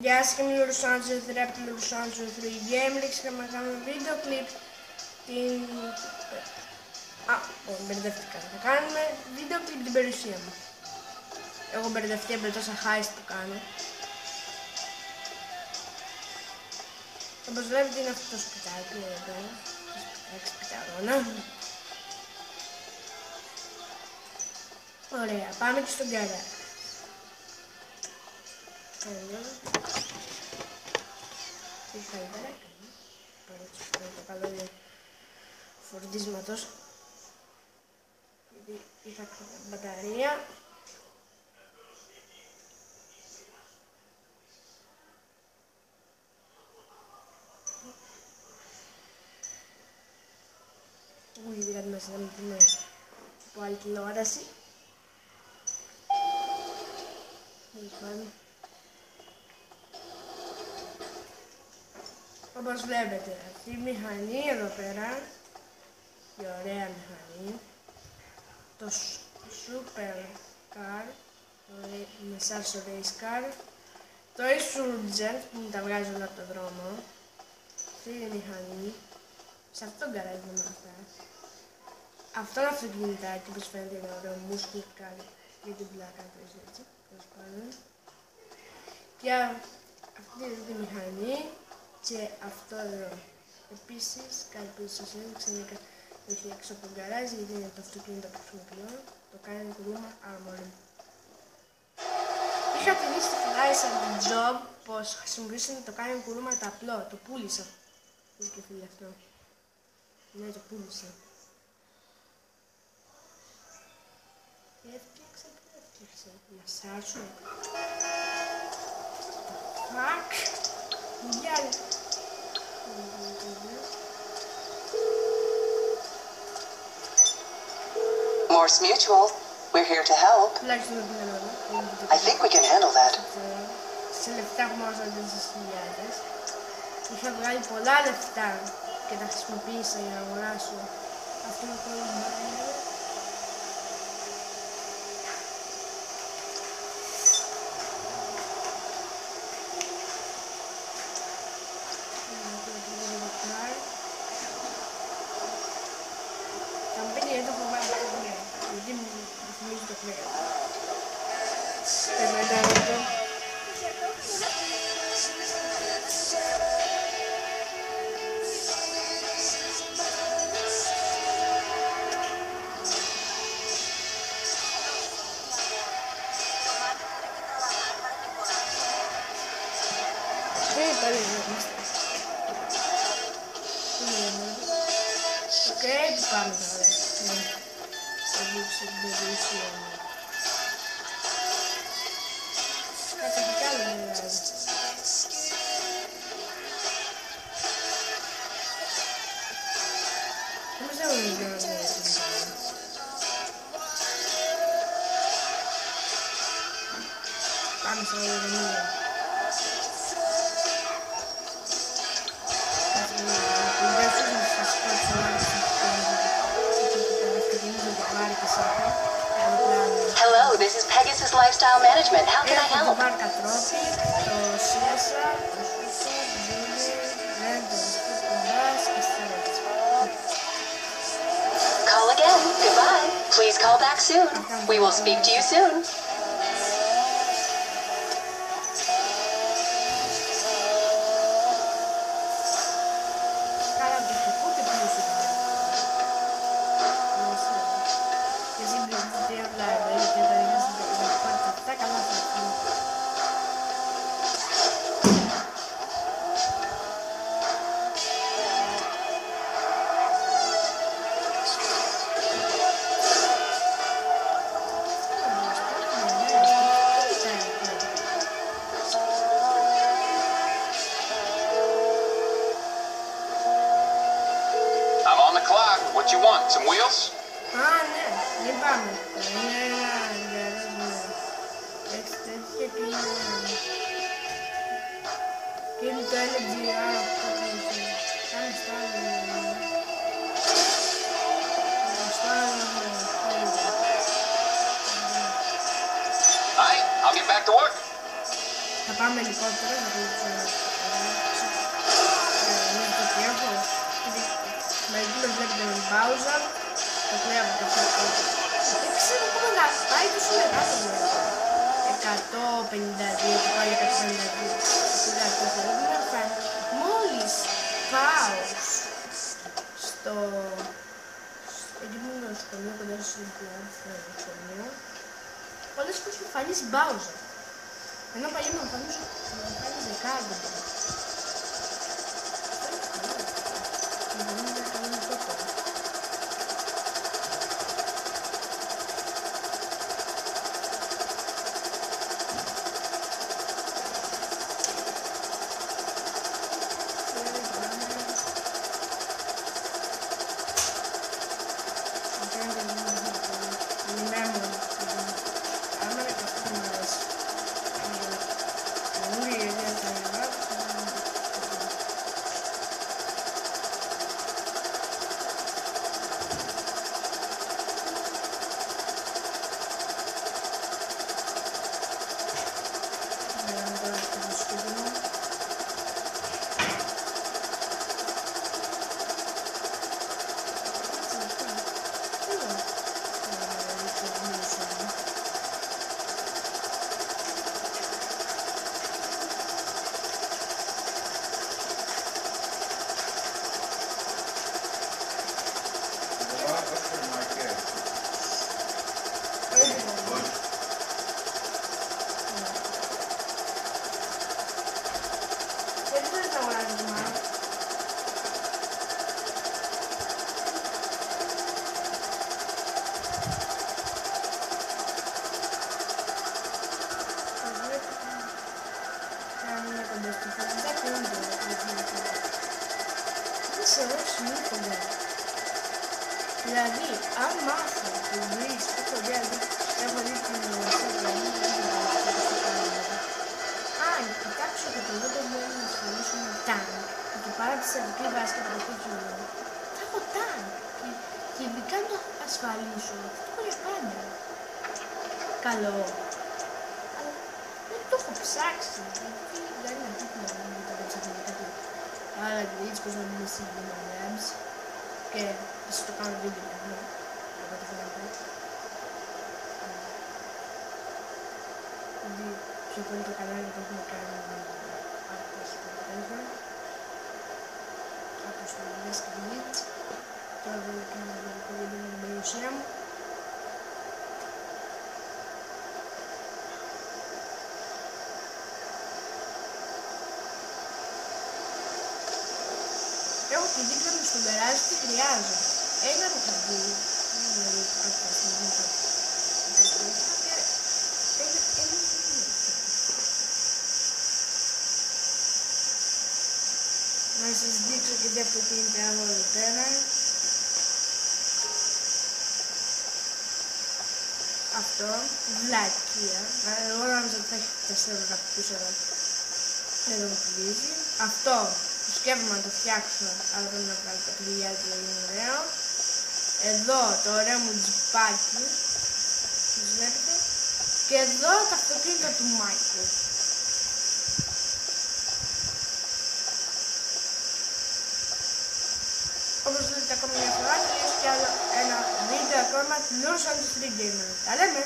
Γεια σας και είμαι ο Λουσάντζο 3 από το Λουσάντζο 3 Gamex και να κάνουμε βίντεο κλιπ την... μπερδεύτηκα. Θα κάνουμε βίντεο κλιπ την περιουσία μου. Έχω μπερδευτεί από τόσα heist που κάνω. Όπως βλέπετε είναι αυτό το σπιτάκι εδώ. Σπιταγόνα. Ωραία, πάμε και στον γκαράζ. Τι καλύτερα έκανε. Παρότι το καλό φορτίσματος. Γιατί είχα μπαταρία. Μου γιατί κάτι μέσα με την από άλλη τηλεόραση. Λοιπόν. Όπως βλέπετε, αυτή η μηχανή εδώ πέρα, η ωραία μηχανή, το Super Car, το Message Race Car, το Insurgent που μου τα βγάζει όλα από το δρόμο, αυτή είναι η μηχανή, σε αυτό το γκαράζ είναι αυτά. Αυτό είναι αυτοκινητάκι, όπως φαίνεται είναι ωραίο muscle car για την πλάκα του, έτσι, τέλος πάντων. Και αυτή είναι τη μηχανή. Και αυτό εδώ. Επίσης, κάτι που σας έδειξα είναι έχει έξω από τον γκαράζ, γιατί είναι το αυτοκίνητο που χρησιμοποιώ. Το κάνει Kuruma Armory. Είχα την στη φυλάει σαν την job πως χρησιμοποιήσαν το κάνει Kuruma το απλό. Το πούλησα. Είναι και φίλε αυτό. Ναι, το πούλησα. Έφτιαξα. Να σάσω. Fuck. Γεια. Morse Mutual, we're here to help. I think we can handle that. Σε λεφτά έχουμε όσο 4.000. Είχα βγάλει πολλά λεφτά και τα χρησιμοποίησα για να αγοράσω αυτό το κόμμα. Το έχω βάλει στο πλέον, γιατί μου θυμίζει το πλέον. Οκ, πάμε τώρα. Κάτι κι άλλο δεν δηλαδή. Όμως δεν μου είναι να πάμε σε οδηγία. Hello, this is Pegasus Lifestyle Management. How can I help? Call again. Goodbye. Please call back soon. We will speak to you soon. What you want? Some wheels? Ναι, δεν πάμε. Και είναι το LGR αυτό που κάνει Alright, I'll get back to work. Θα πάμε ελικόπτερα, να το το τι έχω. Μερικοί με βλέπετε με Bowser, το κλαίω από το αυτό. Δεν ξέρω ακόμα να πάει τόσο μεγάλο βέβαια. 152 και πάει 152. Κοιτάξτε, θέλω να φάει. Μόλις πάω στο... εκεί που είναι το σχολείο, κοντά στο σχολείο, πολλές φορές μου εμφανίζει Bowser. Ενώ παλιά μου εμφανίζει δεκάδες. Δηλαδή, αν μάθω που βρεις, έχω δει την ονομασία, αν κοιτάξω και το δω μπορεί να ασφαλίσω με τάγκ και παρά τη σερβική βάση και το κόκκινο λόγο, θα έχω τάγκ και ειδικά να το ασφαλίσω, αυτό χωρίς πάντα. Καλό. Αλλά δεν το έχω ψάξει, γιατί δεν είναι αντίθετο να μην το ψάχνω κάτι. Άρα έτσι πως να μην είναι σύγκριμα και θα σας το κάνω βίντεο για αυτό. Εγώ το θέλω να πω. Δηλαδή, πιο πολύ το κανάλι το έχουμε κάνει από στο τέλος. Από στο Desk Beat. Τώρα δεν κάνω ένα βίντεο με την περιουσία μου. Έχω τη δίπλα μου στον περάζει τι χρειάζεται. Ένα το χαρτί. Δηλαδή, κάποια στιγμή θα να σας δείξω και τι αυτοκίνητα έχω εδώ πέρα. Αυτό, βλακεία. Εγώ νόμιζα ότι θα έχει 4 από πίσω, αλλά δεν μου φυλίζει. Αυτό. Σκέφτομαι να το φτιάξω, αλλά πρέπει να βγάλω τα κλειδιά του, είναι ωραίο. Εδώ το ωραίο μου τζιπάκι, βλέπετε. Και εδώ τα αυτοκίνητα του Μάικλ. Όπως βλέπετε ακόμα μια φορά, τελείωσε και άλλο ένα βίντεο ακόμα, τελείωσε το 3 Gamer. Τα λέμε!